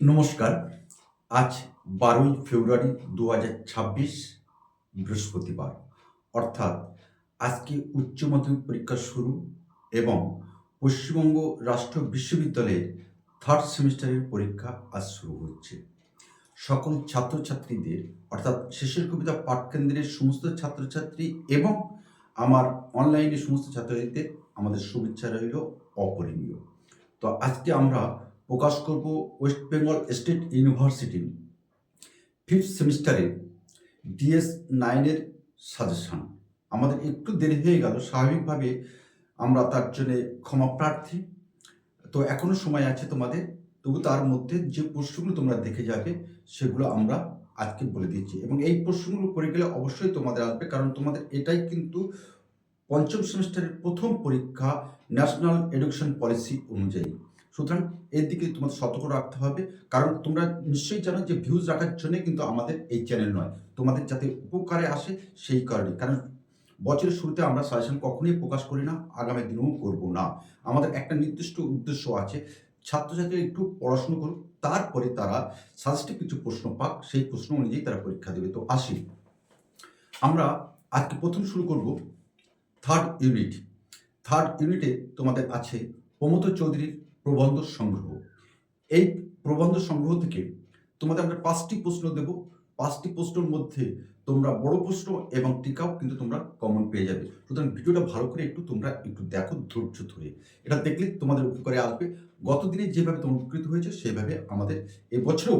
নমস্কার। আজ ১২ই ফেব্রুয়ারি ২০২৬ বৃহস্পতিবার। অর্থাৎ আজকে উচ্চ মাধ্যমিক পরীক্ষা শুরু এবং পশ্চিমবঙ্গ রাষ্ট্র বিশ্ববিদ্যালয়ের 3rd সেমিস্টারের পরীক্ষা আজ শুরু হচ্ছে। সকল ছাত্রছাত্রীদের অর্থাৎ শেষের কবিতা পাঠকেন্দ্রের সমস্ত ছাত্রছাত্রী এবং আমার অনলাইনের সমস্ত ছাত্রছাত্রীদের আমাদের শুভেচ্ছা রইল অপরিমেয়। তো আজকে আমরা প্রকাশ করব ওয়েস্ট বেঙ্গল স্টেট ইউনিভার্সিটির 5th সেমিস্টারের DS9 এর সাজেশন। আমাদের একটু দেরি হয়ে গেল, স্বাভাবিকভাবে আমরা তার জন্যে ক্ষমা প্রার্থী। তো এখনো সময় আছে তোমাদের, তবু তার মধ্যে যে প্রশ্নগুলো তোমরা দেখে যাবে সেগুলো আমরা আজকে বলে দিচ্ছি এবং এই প্রশ্নগুলো করে গেলে অবশ্যই তোমাদের আসবে, কারণ তোমাদের এটাই কিন্তু পঞ্চম সেমিস্টারের প্রথম পরীক্ষা ন্যাশনাল এডুকেশন পলিসি অনুযায়ী। সুতরাং এর দিকে তোমাদের সতর্ক রাখতে হবে, কারণ তোমরা নিশ্চয়ই জানো যে ভিউজ রাখার জন্য কিন্তু আমাদের এই চ্যানেল নয়, তোমাদের যাতে উপকারে আসে সেই কারণে। কারণ বছরের শুরুতে আমরা সাজেশন কখনোই প্রকাশ করি না, আগামী দিনেও করব না। আমাদের একটা নির্দিষ্ট উদ্দেশ্য আছে, ছাত্রছাত্রীরা একটু পড়াশুনো করুক, তারপরে তারা সাজেস্টিভ কিছু প্রশ্ন পাক, সেই প্রশ্ন অনুযায়ী তারা পরীক্ষা দেবে। তো আসি, আমরা আজকে প্রথম শুরু করব থার্ড ইউনিটে তোমাদের আছে প্রমথ চৌধুরীর প্রবন্ধ সংগ্রহ। এই প্রবন্ধ সংগ্রহ থেকে তোমাদের আমরা 5টি প্রশ্ন দেব। 5টি প্রশ্নের মধ্যে তোমরা বড় প্রশ্ন এবং টিকাও কিন্তু তোমরা কমন পেয়ে যাবে। সুতরাং ভিডিওটা ভালো করে তোমরা একটু দেখো ধৈর্য ধরে। এটা দেখলে তোমাদের উপকারে আসবে। গত দিনে যেভাবে তোমরা উপকৃত হয়েছে সেভাবে আমাদের এবছরেও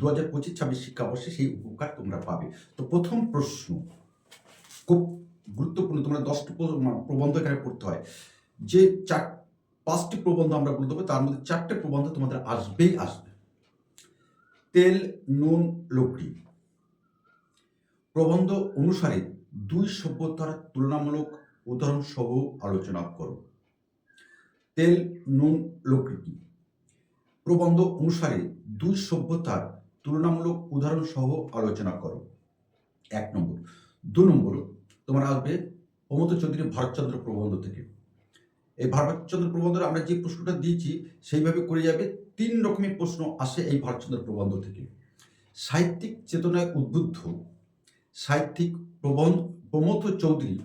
2025-26 শিক্ষাবর্ষে সেই উপকার তোমরা পাবে। তো প্রথম প্রশ্ন খুব গুরুত্বপূর্ণ, তোমরা 10টি প্রবন্ধ এখানে পড়তে হয়। যে 5টি প্রবন্ধ আমরা বলে দেবো, তার মধ্যে 4টে প্রবন্ধ তোমাদের আসবেই আসবে। তেল, নুন, লকড়ি প্রবন্ধ অনুসারে 2 সভ্যতার তুলনামূলক উদাহরণ সহ আলোচনা করো। তেল, নুন, লকড়ি কি? প্রবন্ধ অনুসারে 2 সভ্যতার তুলনামূলক উদাহরণ সহ আলোচনা করো। 1 নম্বর। 2 নম্বর তোমার আসবে প্রমথ চৌধুরী ভারতচন্দ্র প্রবন্ধ থেকে। এই ভারতচন্দ্র প্রবন্ধের আমরা যে প্রশ্নটা দিয়েছি সেইভাবে করে যাবে। 3 রকমের প্রশ্ন আসে এই ভারতচন্দ্র প্রবন্ধ থেকে। সাহিত্যিক চেতনায় উদ্বুদ্ধ সাহিত্যিক প্রমথ চৌধুরী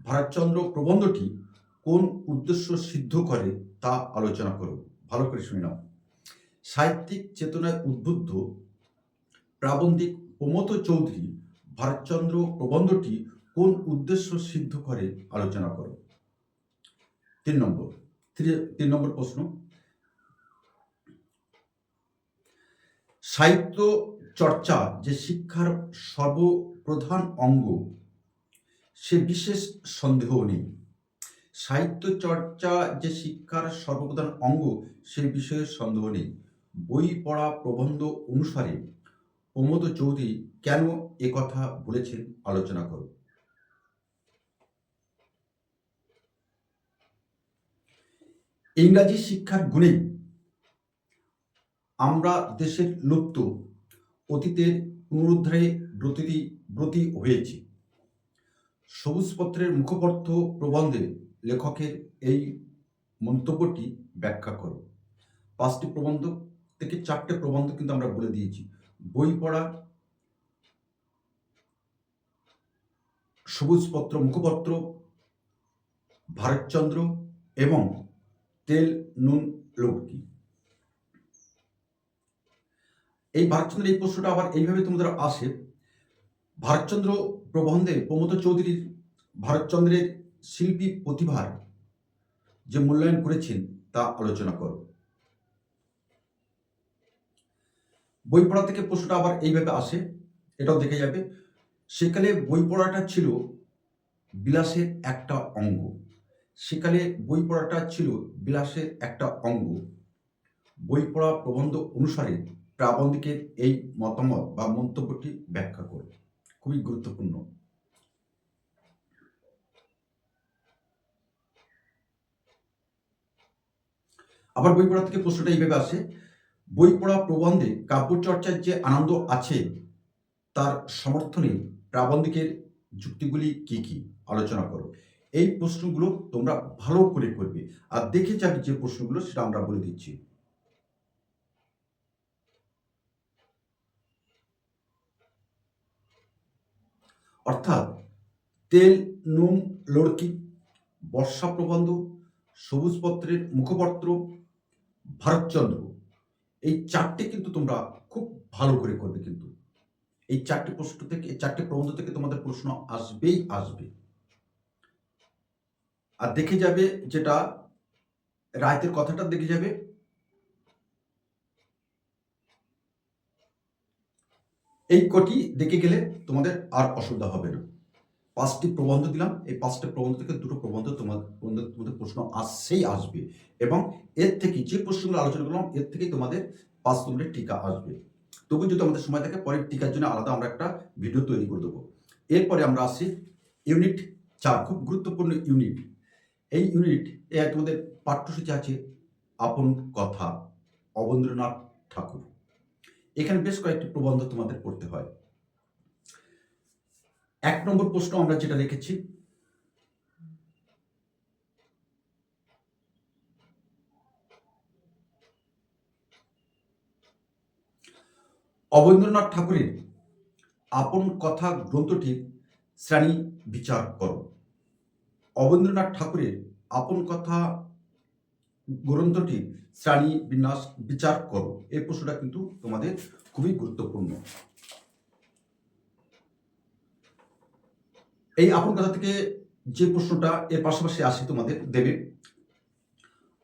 ভারতচন্দ্র প্রবন্ধটি কোন উদ্দেশ্য সিদ্ধ করে তা আলোচনা করো। ভালো করে শুনে নাও। সাহিত্যিক চেতনায় উদ্বুদ্ধ প্রাবন্ধিক প্রমথ চৌধুরী ভারতচন্দ্র প্রবন্ধটি কোন উদ্দেশ্য সিদ্ধ করে আলোচনা করো। 3 নম্বর প্রশ্ন। সাহিত্য চর্চা যে শিক্ষার সর্বপ্রধান অঙ্গ সে বিশেষ সন্দেহ নেই। সাহিত্য চর্চা যে শিক্ষার সর্বপ্রধান অঙ্গ সে বিষয়ে সন্দেহ নেই। বই পড়া প্রবন্ধ অনুসারে প্রমথ চৌধুরী কেন একথা বলেছেন আলোচনা করো। ইংরাজি শিক্ষার গুণেই আমরা দেশের লুপ্ত অতীতের পুনরুদ্ধারে ব্রতী হয়েছি। সবুজপত্রের মুখপত্র প্রবন্ধে লেখকের এই মন্তব্যটি ব্যাখ্যা করো। 5টি প্রবন্ধ থেকে 4টে প্রবন্ধ কিন্তু আমরা বলে দিয়েছি। বই পড়া, সবুজপত্র মুখপত্র, ভারতচন্দ্র এবং তেল, নুন, লকড়ি। এই ভারতচন্দ্রের এই প্রশ্নটা আবার এইভাবে তোমাদের আসে। ভারতচন্দ্র প্রবন্ধে প্রমথ চৌধুরীর ভারতচন্দ্রের শিল্পী প্রতিভার যে মূল্যায়ন করেছেন তা আলোচনা করো। বই পড়া থেকে প্রশ্নটা আবার এইভাবে আসে, এটাও দেখে যাবে। সেকালে বই পড়াটা ছিল বিলাসের একটা অঙ্গ। সেকালে বই পড়াটা ছিল বিলাসের একটা অঙ্গ। বই পড়া প্রবন্ধ অনুসারে প্রাবন্ধিকের এই মতামত বা মন্তব্যটি ব্যাখ্যা করো। খুবই গুরুত্বপূর্ণ। আবার বই পড়া থেকে প্রশ্নটা এইভাবে আসে, বই পড়া প্রবন্ধে কাব্যচর্চার যে আনন্দ আছে তার সমর্থনে প্রাবন্ধিকের যুক্তিগুলি কি কি আলোচনা করো। এই প্রশ্নগুলো তোমরা ভালো করে করবে আর দেখে যাবে যে প্রশ্নগুলো সেটা আমরা বলে দিচ্ছি। অর্থাৎ তেল নুন লড়কি, বর্ষা প্রবন্ধ, সবুজ পত্রের মুখপত্র, ভারতচন্দ্র, এই চারটে কিন্তু তোমরা খুব ভালো করে করবে। কিন্তু এই চারটি প্রশ্ন থেকে, এই চারটি প্রবন্ধ থেকে তোমাদের প্রশ্ন আসবেই আসবে। আর দেখে যাবে যেটা রায়তের কথাটা দেখে যাবে, এই কটি দেখে গেলে তোমাদের আর অসুবিধা হবে না। 5টি প্রবন্ধ দিলাম, এই 5টি প্রবন্ধ থেকে 2টো প্রবন্ধ তোমাদের প্রশ্ন আসছেই আসবে, এবং এর থেকে যে প্রশ্নগুলো আলোচনা করলাম এর থেকেই তোমাদের 5 নম্বরের টিকা আসবে। তবু যদি আমাদের সময় থাকে পরের টিকার জন্য আলাদা আমরা একটা ভিডিও তৈরি করে দেবো। এরপরে আমরা আসি ইউনিট 4, খুব গুরুত্বপূর্ণ ইউনিট। এই ইউনিট তোমাদের পাঠ্যসূচি আছে আপন কথা, অবনীন্দ্রনাথ ঠাকুর। এখানে বেশ কয়েকটি প্রবন্ধ তোমাদের পড়তে হয়। 1 নম্বর প্রশ্ন আমরা যেটা রেখেছি, অবনীন্দ্রনাথ ঠাকুরের আপন কথা গ্রন্থটির শ্রেণী বিচার করো। অবনীন্দ্রনাথ ঠাকুরের আপন কথা গ্রন্থটির শ্রেণী বিন্যাস বিচার করো। এই প্রশ্নটা কিন্তু তোমাদের খুবই গুরুত্বপূর্ণ। এই আপন কথা থেকে যে প্রশ্নটা এর পাশাপাশি আসে তোমাদের দেবে,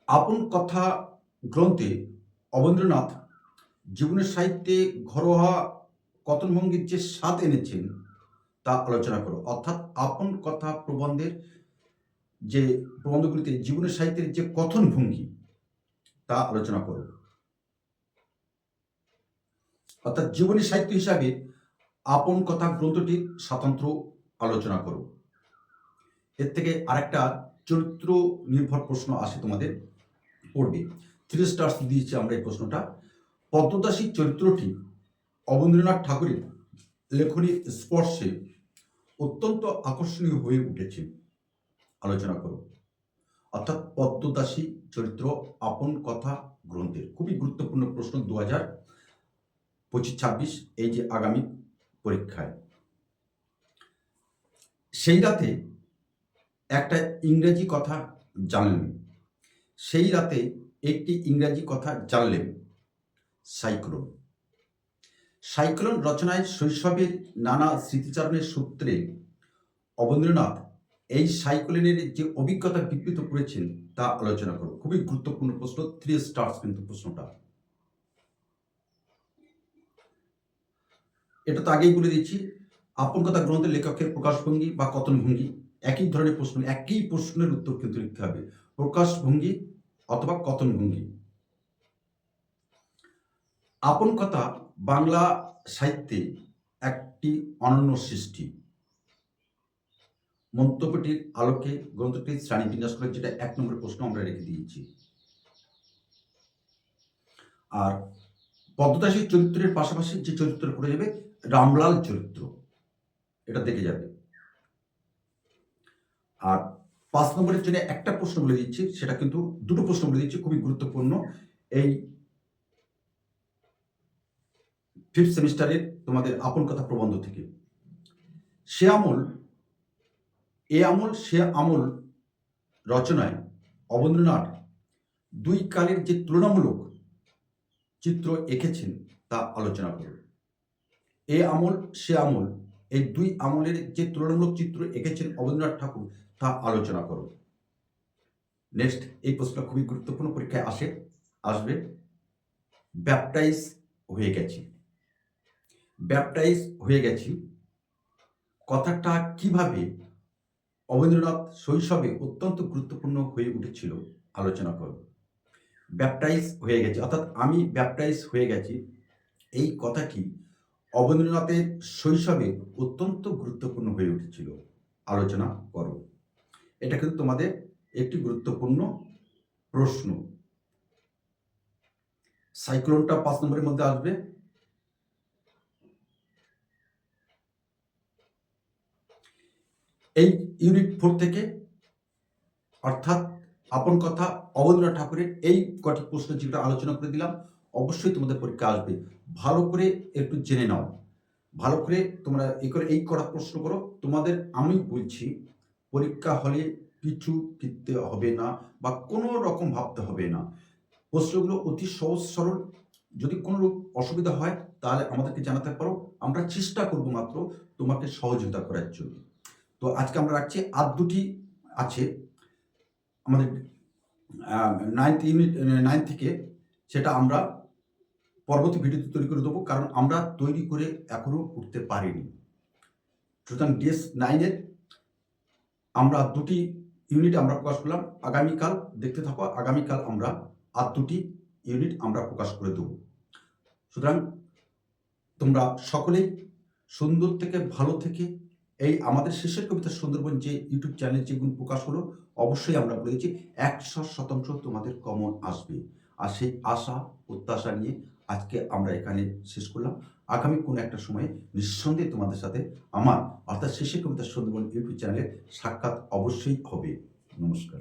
আপন কথা গ্রন্থে অবনীন্দ্রনাথ জীবনের সাহিত্যে ঘরোয়া কথনভঙ্গির যে স্বাদ এনেছেন তা আলোচনা করো। অর্থাৎ আপন কথা প্রবন্ধের যে প্রবন্ধগুলিতে জীবনের সাহিত্যের যে কথনভঙ্গি তা আলোচনা করো। অর্থাৎ জীবনী সাহিত্য হিসাবে আপন কথা গ্রন্থটির স্বাতন্ত্র্য আলোচনা করো। এর থেকে আরেকটা চরিত্র নির্ভর প্রশ্ন আসে তোমাদের, পড়বে। 3 স্টার্স দিয়েছি আমরা এই প্রশ্নটা। পদ্মদাসী চরিত্রটি অবনীন্দ্রনাথ ঠাকুরের লেখনীর স্পর্শে অত্যন্ত আকর্ষণীয় হয়ে উঠেছে, আলোচনা করো। অর্থাৎ পদ্মদাসী চরিত্র আপন কথা গ্রন্থের খুবই গুরুত্বপূর্ণ প্রশ্ন 2025-26 এই যে আগামী পরীক্ষায়। সেই রাতে একটা ইংরেজি কথা জানলেন, সেই রাতে একটি ইংরেজি কথা জানলেন, সাইক্লোন। সাইক্লোন রচনায় শৈশবের নানা স্মৃতিচারণের সূত্রে অবনীন্দ্রনাথ এই সাইক্লোনের যে অভিজ্ঞতা বিবৃত করেছেন তা আলোচনা করো। খুবই গুরুত্বপূর্ণ প্রশ্ন, 3 স্টার্স কিন্তু প্রশ্নটা। এটা তো আগেই বলে দিচ্ছি, আপন কথা গ্রন্থের লেখকের প্রকাশভঙ্গি বা কথনভঙ্গি, একই ধরনের প্রশ্ন, একই প্রশ্নের উত্তর কিন্তু লিখতে হবে, প্রকাশভঙ্গি অথবা কথনভঙ্গি। আপন কথা বাংলা সাহিত্যে একটি অনন্য সৃষ্টি। মন্তব্যটির আলোকে গ্রন্থটির শ্রেণী বিন্যাস করে, যেটা 1 নম্বরের প্রশ্ন আমরা রেখে দিয়েছি। আর পদ্মদাসীর চরিত্রের পাশাপাশি যে চরিত্র পড়ে যাবে, রামলাল চরিত্র, এটা দেখে যাবে। আর 5 নম্বরের জন্য একটা প্রশ্ন বলে দিচ্ছি, সেটা কিন্তু 2টো প্রশ্ন বলে দিচ্ছি, খুবই গুরুত্বপূর্ণ। এই 5th সেমিস্টারের তোমাদের আপন কথা প্রবন্ধ থেকে, সে আমল এ আমল সে আমল রচনায় অবনীন্দ্রনাথ 2 কালের যে তুলনামূলক চিত্র এঁকেছেন তা আলোচনা করো। এ আমল সে আমল, এই 2 আমলের যে তুলনামূলক চিত্র এঁকেছেন অবনীন্দ্রনাথ ঠাকুর তা আলোচনা করো। নেক্সট, এই প্রশ্নটা খুবই গুরুত্বপূর্ণ, পরীক্ষায় আসবে। ব্যাপটাইজ হয়ে গেছি। ব্যাপটাইজ হয়ে গেছি কথাটা কিভাবে অবনীন্দ্রনাথ শৈশবে অত্যন্ত গুরুত্বপূর্ণ হয়ে উঠেছিল, আলোচনা করো। ব্যাপটাইজ হয়ে গেছে অর্থাৎ আমি ব্যাপটাইজ হয়ে গেছি, এই কথাটি অবনীন্দ্রনাথের শৈশবে অত্যন্ত গুরুত্বপূর্ণ হয়ে উঠেছিল, আলোচনা করো। এটা কিন্তু তোমাদের একটি গুরুত্বপূর্ণ প্রশ্ন। সাইক্লোনটা 5 নম্বরের মধ্যে আসবে। এই ইউনিট 4 থেকে, অর্থাৎ আপন কথা অবনীন্দ্রনাথ ঠাকুরের এই কটি প্রশ্ন যেটা আলোচনা করে দিলাম, অবশ্যই তোমাদের পরীক্ষা আসবে। ভালো করে একটু জেনে নাও, ভালো করে তোমরা এই করা প্রশ্ন করো। তোমাদের আমি বলছি পরীক্ষা হলে কিছু কিনতে হবে না বা কোনো রকম ভাবতে হবে না। প্রশ্নগুলো অতি সহজ সরল। যদি কোনো অসুবিধা হয় তাহলে আমাদেরকে জানাতে পারো। আমরা চেষ্টা করব মাত্র তোমাকে সহযোগিতা করার জন্য। তো আজকে আমরা রাখছি আর দুটি আছে আমাদের 9th ইউনিট 9 থেকে, সেটা আমরা পরবর্তী ভিডিওতে তৈরি করে দেবো, কারণ আমরা তৈরি করে এখনো উঠতে পারিনি। সুতরাং DS 9 এর আমরা দুটি ইউনিট আমরা প্রকাশ করলাম। আগামীকাল দেখতে থাকো, আগামীকাল আমরা আর দুটি ইউনিট আমরা প্রকাশ করে দেব। সুতরাং তোমরা সকলেই সুন্দর থেকে ভালো থেকে এই আমাদের শেষের কবিতা সুন্দরবন যে ইউটিউব চ্যানেল যেগুলো প্রকাশ হলো, অবশ্যই আমরা বলেছি 100% তোমাদের কমন আসবে। আর সেই আশা প্রত্যাশা নিয়ে আজকে আমরা এখানে শেষ করলাম। আগামী কোনো একটা সময়ে নিঃসন্দেহে তোমাদের সাথে আমার অর্থাৎ শেষের কবিতা সুন্দরবন ইউটিউব চ্যানেলে সাক্ষাৎ অবশ্যই হবে। নমস্কার।